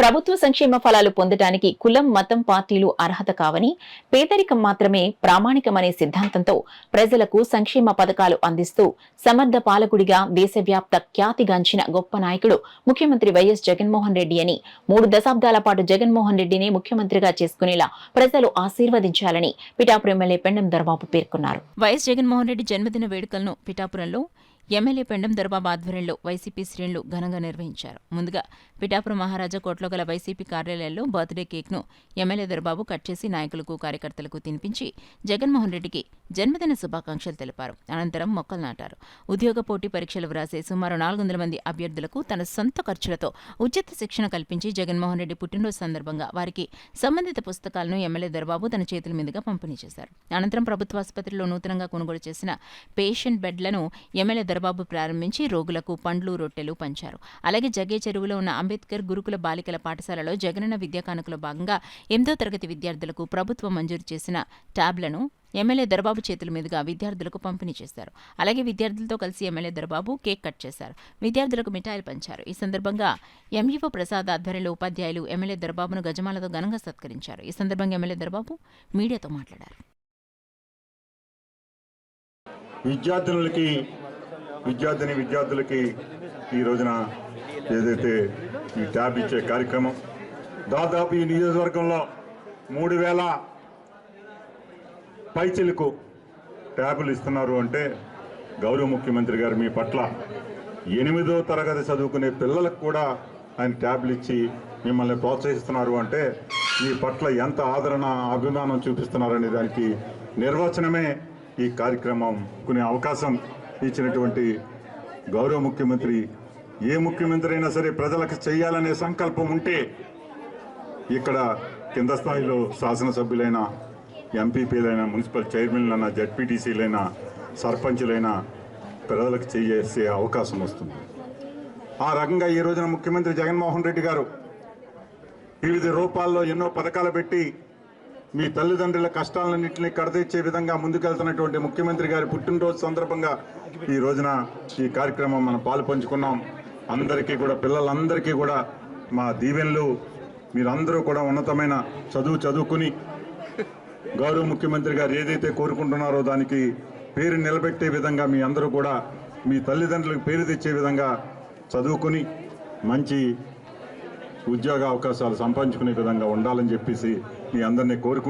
ప్రభుత్వ సంక్షేమ ఫలాలు పొందటానికి కులం, మతం, పార్టీలు అర్హత కావని, పేదరికం మాత్రమే ప్రామాణికమనే సిద్ధాంతంతో ప్రజలకు సంక్షేమ పథకాలు అందిస్తూ సమర్థ పాలకుడిగా దేశవ్యాప్త ఖ్యాతిగాంచిన గొప్ప నాయకుడు ముఖ్యమంత్రి వైఎస్ జగన్మోహన్ రెడ్డి అని 3 దశాబ్దాల పాటు జగన్మోహన్ రెడ్డిని ముఖ్యమంత్రిగా చేసుకునేలా ప్రజలు ఆశీర్వదించాలని పిఠాపురం ఎమ్మెల్యే పెండెం దొరబాబు పేర్కొన్నారు. వైఎస్ జగన్మోహన్ రెడ్డి జన్మదిన వేడుకలను పిఠాపురంలో ఎమ్మెల్యే పెండెం దొరబాబు ఆధ్వర్యంలో వైసీపీ శ్రేణులు ఘనంగా నిర్వహించారు. ముందుగా పిఠాపురం మహారాజా కోట్లో గల వైసీపీ కార్యాలయంలో బర్త్డే కేక్ను ఎమ్మెల్యే దొరబాబు కట్ చేసి నాయకులకు, కార్యకర్తలకు తినిపించి జగన్మోహన్ రెడ్డికి జన్మదిన శుభాకాంక్షలు తెలిపారు. అనంతరం మొక్కలు నాటారు. ఉద్యోగ పోటీ పరీక్షలు వ్రాసే సుమారు 400 మంది అభ్యర్థులకు తన సొంత ఖర్చులతో ఉచిత శిక్షణ కల్పించి జగన్మోహన్ రెడ్డి పుట్టినరోజు సందర్భంగా వారికి సంబంధిత పుస్తకాలను ఎమ్మెల్యే దొరబాబు తన చేతుల మీదుగా పంపిణీ చేశారు. అనంతరం ప్రభుత్వ ఆసుపత్రిలో నూతనంగా కొనుగోలు చేసిన పేషెంట్ బెడ్లను ఎమ్మెల్యే దొరబాబు ప్రారంభించి రోగులకు పండ్లు, రొట్టెలు పంచారు. అలాగే జగే చెరువులో ఉన్న అంబేద్కర్ గురుకుల బాలికల పాఠశాలలో జగనన్న విద్యా కానుకలో భాగంగా 8వ తరగతి విద్యార్థులకు ప్రభుత్వం మంజూరు చేసిన ట్యాబ్లను ఎమ్మెల్యే దొరబాబు చేతుల మీదుగా విద్యార్థులకు పంపిణీ చేశారు. అలాగే విద్యార్థులతో కలిసి ఎమ్మెల్యే దొరబాబు కేక్ కట్ చేశారు. విద్యార్థులకు మిఠాయిలు పంచారు. ఈ సందర్భంగా ఎంఈఓ ప్రసాద్ ఆధ్వర్యంలో ఉపాధ్యాయులు ఎమ్మెల్యే దొరబాబును గజమాలతో ఘనంగా సత్కరించారు. ఈ సందర్భంగా ఎమ్మెల్యే దొరబాబు మీడియాతో మాట్లాడారు. విద్యార్థులకి ఈ రోజున ఏదైతే ఈ ట్యాబ్ ఇచ్చే కార్యక్రమం దాదాపు ఈ నియోజకవర్గంలో 3000 పైచిలకు ట్యాబులు ఇస్తున్నారు అంటే గౌరవ ముఖ్యమంత్రి గారు మీ పట్ల 8వ తరగతి చదువుకునే పిల్లలకు కూడా ఆయన ట్యాబ్లు ఇచ్చి మిమ్మల్ని ప్రోత్సహిస్తున్నారు అంటే మీ పట్ల ఎంత ఆదరణ, అభిమానం చూపిస్తున్నారనే దానికి నిర్వచనమే ఈ కార్యక్రమం. కొనే అవకాశం ఇచ్చినటువంటి గౌరవ ముఖ్యమంత్రి, ఏ ముఖ్యమంత్రి అయినా సరే ప్రజలకు చేయాలనే సంకల్పం ఉంటే ఇక్కడ కింద స్థాయిలో శాసనసభ్యులైన, ఎంపీపీలైన, మున్సిపల్ చైర్మన్లైన, జడ్పీటీసీలైన, సర్పంచులైన ప్రజలకు చేసే అవకాశం వస్తుంది. ఆ రకంగా ఈ రోజున ముఖ్యమంత్రి జగన్మోహన్ రెడ్డి గారు వివిధ రూపాల్లో ఎన్నో పథకాలు పెట్టి మీ తల్లిదండ్రుల కష్టాలన్నింటినీ కడతీర్చే విధంగా ముందుకెళ్తున్నటువంటి ముఖ్యమంత్రి గారి పుట్టినరోజు సందర్భంగా ఈ రోజున ఈ కార్యక్రమం మనం పాలు పంచుకున్నాం. అందరికీ కూడా, పిల్లలందరికీ కూడా మా దీవెనలు. మీరందరూ కూడా ఉన్నతమైన చదువుకుని గౌరవ ముఖ్యమంత్రి గారు ఏదైతే కోరుకుంటున్నారో దానికి పేరు నిలబెట్టే విధంగా మీ అందరూ కూడా మీ తల్లిదండ్రులకు పేరు తెచ్చే విధంగా చదువుకుని మంచి ఉద్యోగ అవకాశాలు సంపాదించుకునే విధంగా ఉండాలని చెప్పేసి మీ అందరినీ కోరుకుంటున్నాను.